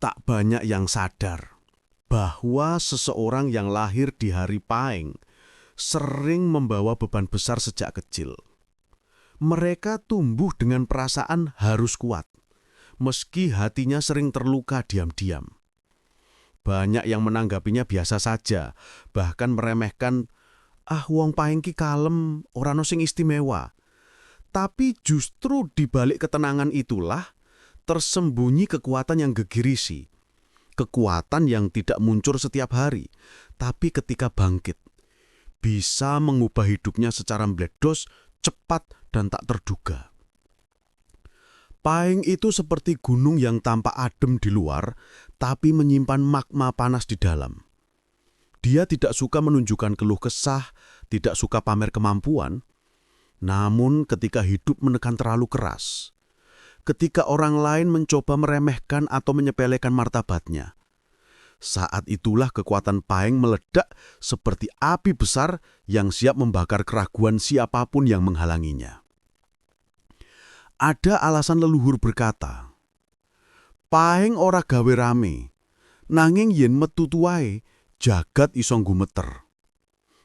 Tak banyak yang sadar bahwa seseorang yang lahir di hari Pahing sering membawa beban besar sejak kecil. Mereka tumbuh dengan perasaan harus kuat, meski hatinya sering terluka diam-diam. Banyak yang menanggapinya biasa saja, bahkan meremehkan, wong Pahing ki kalem, ora ono sing istimewa. Tapi justru di balik ketenangan itulah tersembunyi kekuatan yang gegirisi. Kekuatan yang tidak muncul setiap hari, tapi ketika bangkit, bisa mengubah hidupnya secara meledos, cepat, dan tak terduga. Pahing itu seperti gunung yang tampak adem di luar, tapi menyimpan magma panas di dalam. Dia tidak suka menunjukkan keluh kesah, tidak suka pamer kemampuan. Namun ketika hidup menekan terlalu keras, ketika orang lain mencoba meremehkan atau menyepelekan martabatnya, saat itulah kekuatan Pahing meledak seperti api besar yang siap membakar keraguan siapapun yang menghalanginya. Ada alasan leluhur berkata, Pahing ora gawe rame, nanging yen metu tuwae jagat iso gumeter.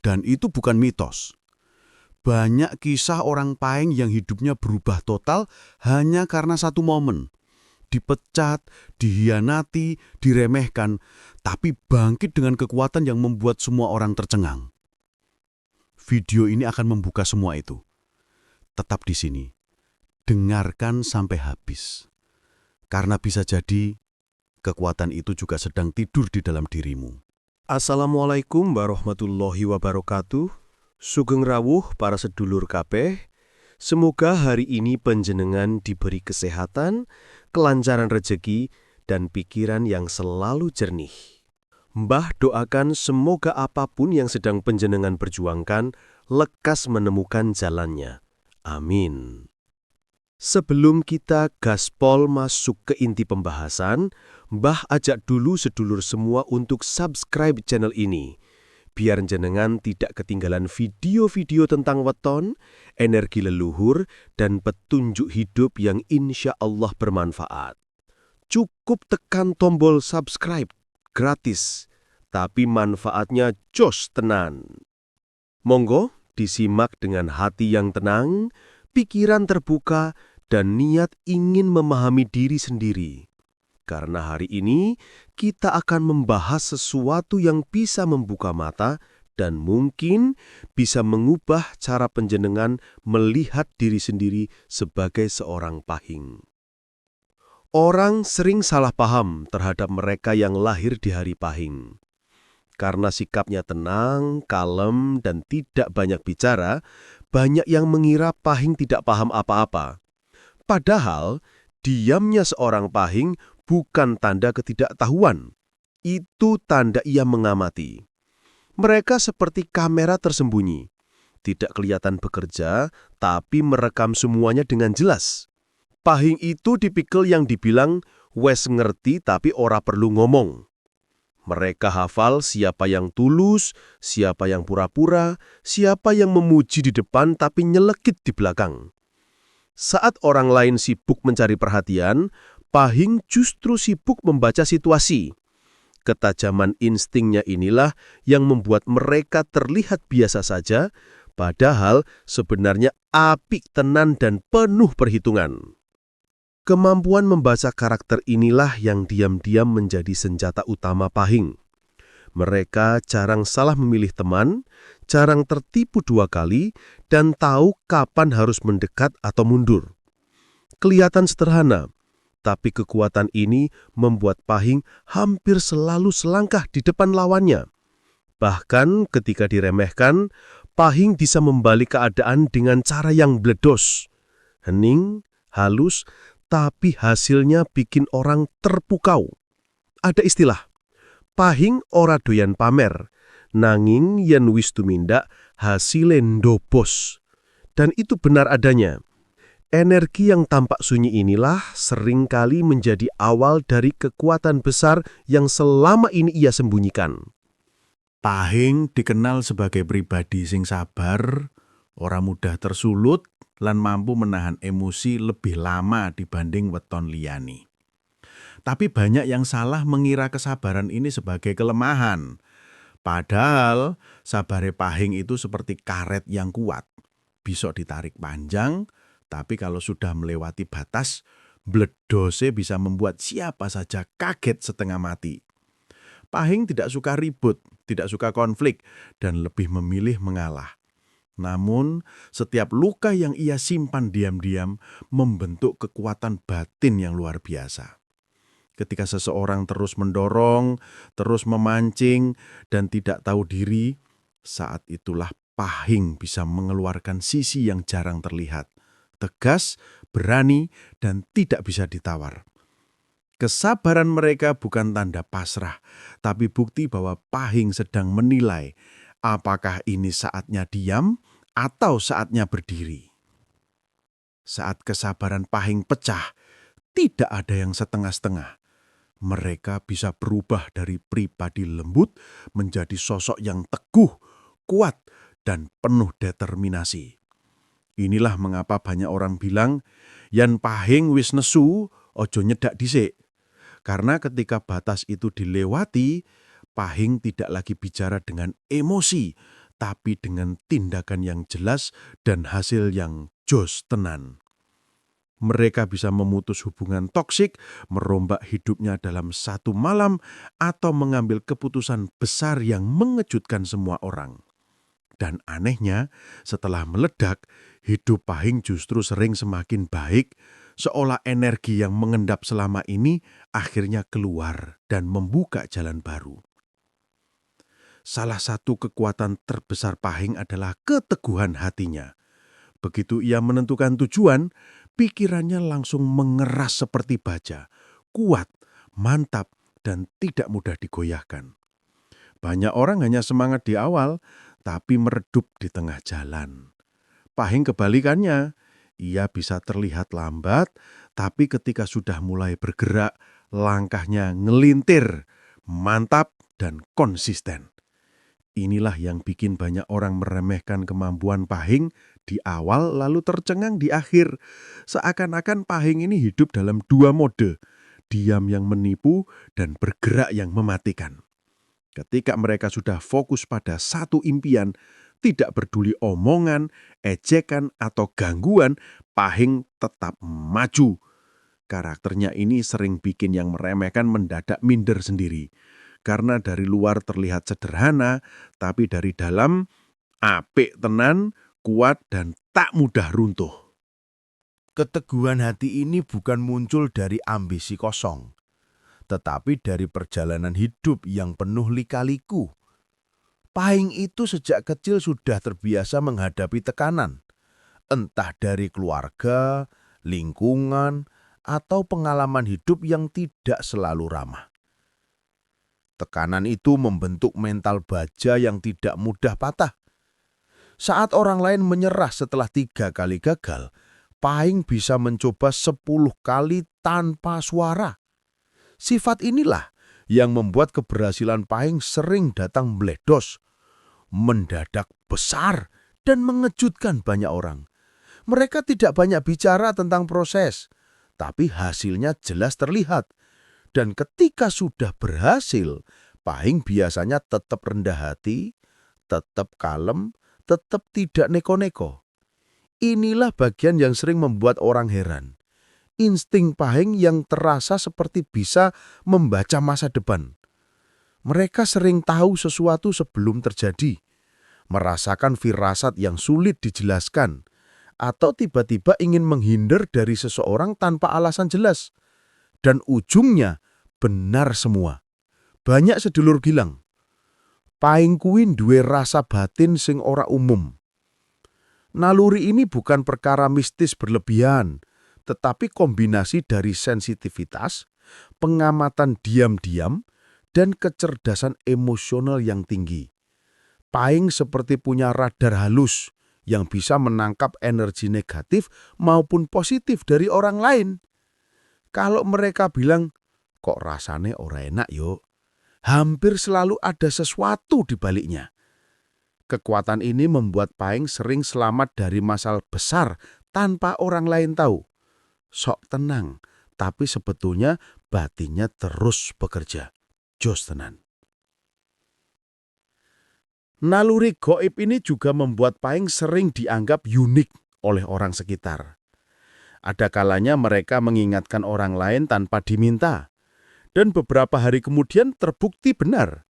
Dan itu bukan mitos. Banyak kisah orang Pahing yang hidupnya berubah total hanya karena satu momen. Dipecat, dihianati, diremehkan, tapi bangkit dengan kekuatan yang membuat semua orang tercengang. Video ini akan membuka semua itu. Tetap di sini. Dengarkan sampai habis. Karena bisa jadi kekuatan itu juga sedang tidur di dalam dirimu. Assalamualaikum warahmatullahi wabarakatuh. Sugeng rawuh para sedulur kabeh. Semoga hari ini panjenengan diberi kesehatan, kelancaran rejeki, dan pikiran yang selalu jernih. Mbah doakan semoga apapun yang sedang panjenengan perjuangkan, lekas menemukan jalannya. Amin. Sebelum kita gaspol masuk ke inti pembahasan, Mbah ajak dulu sedulur semua untuk subscribe channel ini. Biar jenengan tidak ketinggalan video-video tentang weton, energi leluhur, dan petunjuk hidup yang insya Allah bermanfaat. Cukup tekan tombol subscribe, gratis, tapi manfaatnya jos tenan. Monggo disimak dengan hati yang tenang, pikiran terbuka, dan niat ingin memahami diri sendiri. Karena hari ini kita akan membahas sesuatu yang bisa membuka mata dan mungkin bisa mengubah cara panjenengan melihat diri sendiri sebagai seorang Pahing. Orang sering salah paham terhadap mereka yang lahir di hari Pahing. Karena sikapnya tenang, kalem, dan tidak banyak bicara, banyak yang mengira Pahing tidak paham apa-apa. Padahal, diamnya seorang Pahing bukan tanda ketidaktahuan. Itu tanda ia mengamati. Mereka seperti kamera tersembunyi. Tidak kelihatan bekerja, tapi merekam semuanya dengan jelas. Pahing itu tipikal yang dibilang wes ngerti tapi ora perlu ngomong. Mereka hafal siapa yang tulus, siapa yang pura-pura, siapa yang memuji di depan tapi nyelekit di belakang. Saat orang lain sibuk mencari perhatian, Pahing justru sibuk membaca situasi. Ketajaman instingnya inilah yang membuat mereka terlihat biasa saja, padahal sebenarnya apik tenan dan penuh perhitungan. Kemampuan membaca karakter inilah yang diam-diam menjadi senjata utama Pahing. Mereka jarang salah memilih teman, jarang tertipu dua kali, dan tahu kapan harus mendekat atau mundur. Kelihatan sederhana, tapi kekuatan ini membuat Pahing hampir selalu selangkah di depan lawannya. Bahkan ketika diremehkan, Pahing bisa membalik keadaan dengan cara yang bledos. Hening, halus, tapi hasilnya bikin orang terpukau. Ada istilah, Pahing ora doyan pamer, nanging yen wis tumindak hasile ndobos. Dan itu benar adanya. Energi yang tampak sunyi inilah seringkali menjadi awal dari kekuatan besar yang selama ini ia sembunyikan. Pahing dikenal sebagai pribadi sing sabar, ora mudah tersulut, lan mampu menahan emosi lebih lama dibanding weton liyane. Tapi banyak yang salah mengira kesabaran ini sebagai kelemahan. Padahal sabare Pahing itu seperti karet yang kuat. Bisa ditarik panjang, tapi kalau sudah melewati batas, bledose bisa membuat siapa saja kaget setengah mati. Pahing tidak suka ribut, tidak suka konflik, dan lebih memilih mengalah. Namun, setiap luka yang ia simpan diam-diam membentuk kekuatan batin yang luar biasa. Ketika seseorang terus mendorong, terus memancing, dan tidak tahu diri, saat itulah Pahing bisa mengeluarkan sisi yang jarang terlihat, tegas, berani, dan tidak bisa ditawar. Kesabaran mereka bukan tanda pasrah, tapi bukti bahwa Pahing sedang menilai apakah ini saatnya diam atau saatnya berdiri. Saat kesabaran Pahing pecah, tidak ada yang setengah-setengah. Mereka bisa berubah dari pribadi lembut menjadi sosok yang teguh, kuat, dan penuh determinasi. Inilah mengapa banyak orang bilang, "Yan Pahing wis nesu, ojo nyedak dhisik." Karena ketika batas itu dilewati, Pahing tidak lagi bicara dengan emosi, tapi dengan tindakan yang jelas dan hasil yang jos tenan. Mereka bisa memutus hubungan toksik, merombak hidupnya dalam satu malam, atau mengambil keputusan besar yang mengejutkan semua orang. Dan anehnya, setelah meledak, hidup Pahing justru sering semakin baik, seolah energi yang mengendap selama ini akhirnya keluar dan membuka jalan baru. Salah satu kekuatan terbesar Pahing adalah keteguhan hatinya. Begitu ia menentukan tujuan, pikirannya langsung mengeras seperti baja, kuat, mantap, dan tidak mudah digoyahkan. Banyak orang hanya semangat di awal, tapi meredup di tengah jalan. Pahing kebalikannya, ia bisa terlihat lambat, tapi ketika sudah mulai bergerak, langkahnya ngelintir, mantap, dan konsisten. Inilah yang bikin banyak orang meremehkan kemampuan Pahing di awal lalu tercengang di akhir. Seakan-akan Pahing ini hidup dalam dua mode, diam yang menipu dan bergerak yang mematikan. Ketika mereka sudah fokus pada satu impian, tidak peduli omongan, ejekan, atau gangguan, Pahing tetap maju. Karakternya ini sering bikin yang meremehkan mendadak minder sendiri. Karena dari luar terlihat sederhana, tapi dari dalam apik tenan, kuat, dan tak mudah runtuh. Keteguhan hati ini bukan muncul dari ambisi kosong, tetapi dari perjalanan hidup yang penuh lika-liku. Pahing itu sejak kecil sudah terbiasa menghadapi tekanan, entah dari keluarga, lingkungan, atau pengalaman hidup yang tidak selalu ramah. Tekanan itu membentuk mental baja yang tidak mudah patah. Saat orang lain menyerah setelah 3 kali gagal, Pahing bisa mencoba 10 kali tanpa suara. Sifat inilah yang membuat keberhasilan Pahing sering datang meledos, mendadak besar, dan mengejutkan banyak orang. Mereka tidak banyak bicara tentang proses, tapi hasilnya jelas terlihat. Dan ketika sudah berhasil, Pahing biasanya tetap rendah hati, tetap kalem, tetap tidak neko-neko. Inilah bagian yang sering membuat orang heran. Insting Pahing yang terasa seperti bisa membaca masa depan. Mereka sering tahu sesuatu sebelum terjadi, merasakan firasat yang sulit dijelaskan, atau tiba-tiba ingin menghindar dari seseorang tanpa alasan jelas. Dan ujungnya benar semua. Banyak sedulur gilang, Pahing kuwi duwe rasa batin sing ora umum. Naluri ini bukan perkara mistis berlebihan, tetapi kombinasi dari sensitivitas, pengamatan diam-diam, dan kecerdasan emosional yang tinggi. Pahing seperti punya radar halus yang bisa menangkap energi negatif maupun positif dari orang lain. Kalau mereka bilang, kok rasane ora enak yo, hampir selalu ada sesuatu di baliknya. Kekuatan ini membuat Pahing sering selamat dari masalah besar tanpa orang lain tahu. Sok tenang, tapi sebetulnya batinnya terus bekerja. Jos tenan. Naluri goib ini juga membuat Pahing sering dianggap unik oleh orang sekitar. Ada kalanya mereka mengingatkan orang lain tanpa diminta, dan beberapa hari kemudian terbukti benar.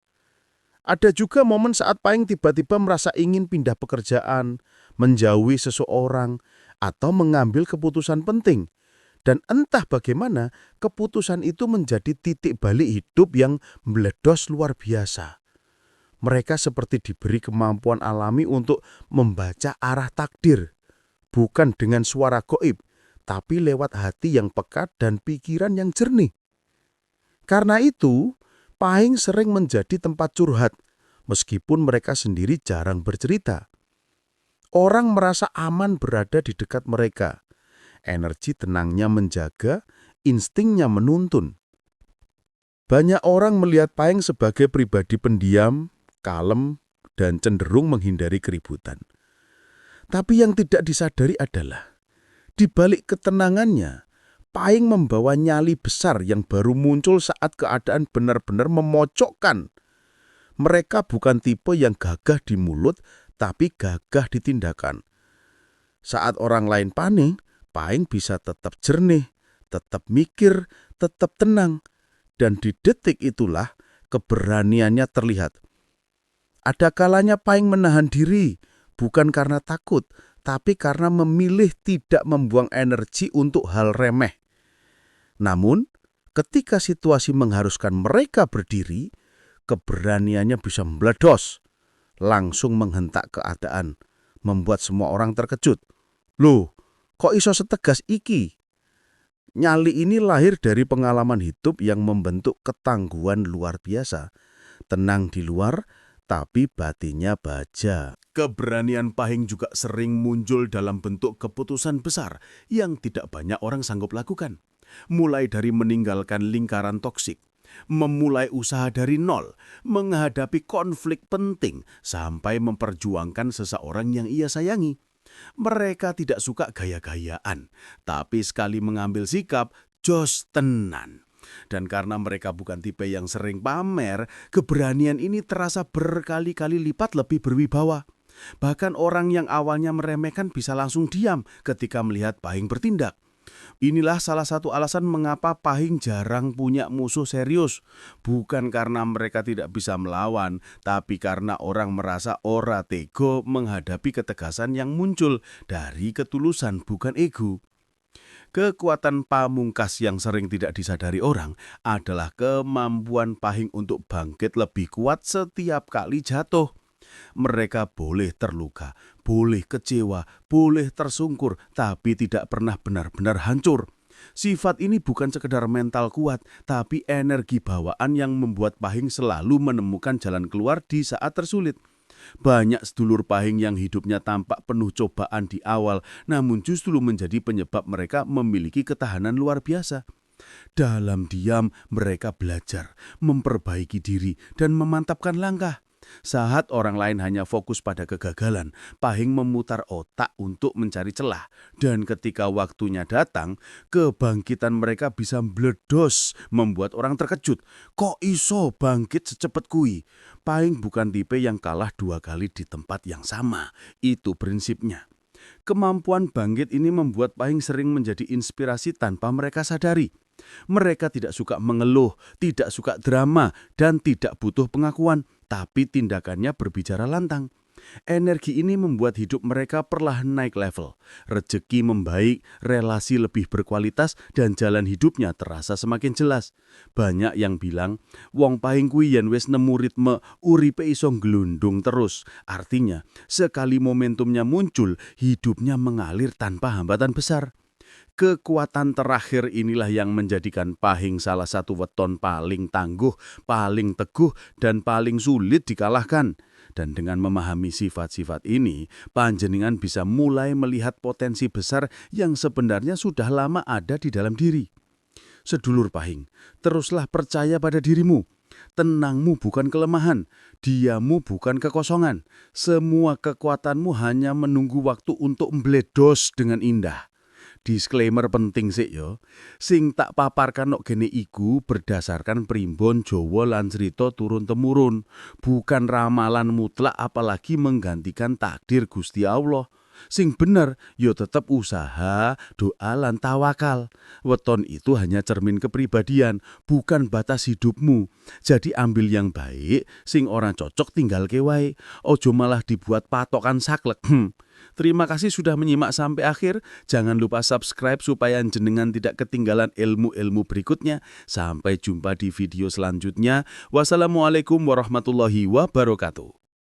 Ada juga momen saat Pahing tiba-tiba merasa ingin pindah pekerjaan, menjauhi seseorang, atau mengambil keputusan penting. Dan entah bagaimana, keputusan itu menjadi titik balik hidup yang meledos luar biasa. Mereka seperti diberi kemampuan alami untuk membaca arah takdir, bukan dengan suara goib, tapi lewat hati yang peka dan pikiran yang jernih. Karena itu, Pahing sering menjadi tempat curhat, meskipun mereka sendiri jarang bercerita. Orang merasa aman berada di dekat mereka. Energi tenangnya menjaga, instingnya menuntun. Banyak orang melihat Pahing sebagai pribadi pendiam, kalem, dan cenderung menghindari keributan. Tapi yang tidak disadari adalah, di balik ketenangannya, Pahing membawa nyali besar yang baru muncul saat keadaan benar-benar memojokkan. Mereka bukan tipe yang gagah di mulut, tapi gagah di tindakan. Saat orang lain panik, Pahing bisa tetap jernih, tetap mikir, tetap tenang. Dan di detik itulah keberaniannya terlihat. Ada kalanya Pahing menahan diri, bukan karena takut, tapi karena memilih tidak membuang energi untuk hal remeh. Namun, ketika situasi mengharuskan mereka berdiri, keberaniannya bisa meledos, langsung menghentak keadaan, membuat semua orang terkejut. Loh, kok iso setegas iki? Nyali ini lahir dari pengalaman hidup yang membentuk ketangguhan luar biasa. Tenang di luar, tapi batinnya baja. Keberanian Pahing juga sering muncul dalam bentuk keputusan besar yang tidak banyak orang sanggup lakukan. Mulai dari meninggalkan lingkaran toksik, memulai usaha dari nol, menghadapi konflik penting, sampai memperjuangkan seseorang yang ia sayangi. Mereka tidak suka gaya-gayaan, tapi sekali mengambil sikap, jos tenan. Dan karena mereka bukan tipe yang sering pamer, keberanian ini terasa berkali-kali lipat lebih berwibawa. Bahkan orang yang awalnya meremehkan bisa langsung diam ketika melihat Pahing bertindak. Inilah salah satu alasan mengapa Pahing jarang punya musuh serius. Bukan karena mereka tidak bisa melawan, tapi karena orang merasa ora tego menghadapi ketegasan yang muncul dari ketulusan bukan ego. Kekuatan pamungkas yang sering tidak disadari orang adalah kemampuan Pahing untuk bangkit lebih kuat setiap kali jatuh. Mereka boleh terluka, boleh kecewa, boleh tersungkur, tapi tidak pernah benar-benar hancur. Sifat ini bukan sekedar mental kuat, tapi energi bawaan yang membuat Pahing selalu menemukan jalan keluar di saat tersulit. Banyak sedulur Pahing yang hidupnya tampak penuh cobaan di awal, namun justru menjadi penyebab mereka memiliki ketahanan luar biasa. Dalam diam, mereka belajar, memperbaiki diri, dan memantapkan langkah. Saat orang lain hanya fokus pada kegagalan, Pahing memutar otak untuk mencari celah. Dan ketika waktunya datang, kebangkitan mereka bisa meledos, membuat orang terkejut. Kok iso bangkit secepat kui? Pahing bukan tipe yang kalah 2 kali di tempat yang sama. Itu prinsipnya. Kemampuan bangkit ini membuat Pahing sering menjadi inspirasi tanpa mereka sadari. Mereka tidak suka mengeluh, tidak suka drama, dan tidak butuh pengakuan, tapi tindakannya berbicara lantang. Energi ini membuat hidup mereka perlahan naik level. Rezeki membaik, relasi lebih berkualitas, dan jalan hidupnya terasa semakin jelas. Banyak yang bilang, wong Pahing kuwi yen wis nemu ritme, uripe iso glundung terus. Artinya, sekali momentumnya muncul, hidupnya mengalir tanpa hambatan besar. Kekuatan terakhir inilah yang menjadikan Pahing salah satu weton paling tangguh, paling teguh, dan paling sulit dikalahkan. Dan dengan memahami sifat-sifat ini, panjenengan bisa mulai melihat potensi besar yang sebenarnya sudah lama ada di dalam diri. Sedulur Pahing, teruslah percaya pada dirimu. Tenangmu bukan kelemahan, diammu bukan kekosongan. Semua kekuatanmu hanya menunggu waktu untuk meledos dengan indah. Disclaimer penting sik ya. Sing tak paparkan nok gene iku berdasarkan primbon Jawa lan crita turun-temurun, bukan ramalan mutlak apalagi menggantikan takdir Gusti Allah. Sing bener ya tetep usaha, doa lan tawakal. Weton itu hanya cermin kepribadian, bukan batas hidupmu. Jadi ambil yang baik, sing orang cocok tinggal wae. Ojo malah dibuat patokan saklek. Terima kasih sudah menyimak sampai akhir. Jangan lupa subscribe supaya jenengan tidak ketinggalan ilmu-ilmu berikutnya. Sampai jumpa di video selanjutnya. Wassalamualaikum warahmatullahi wabarakatuh.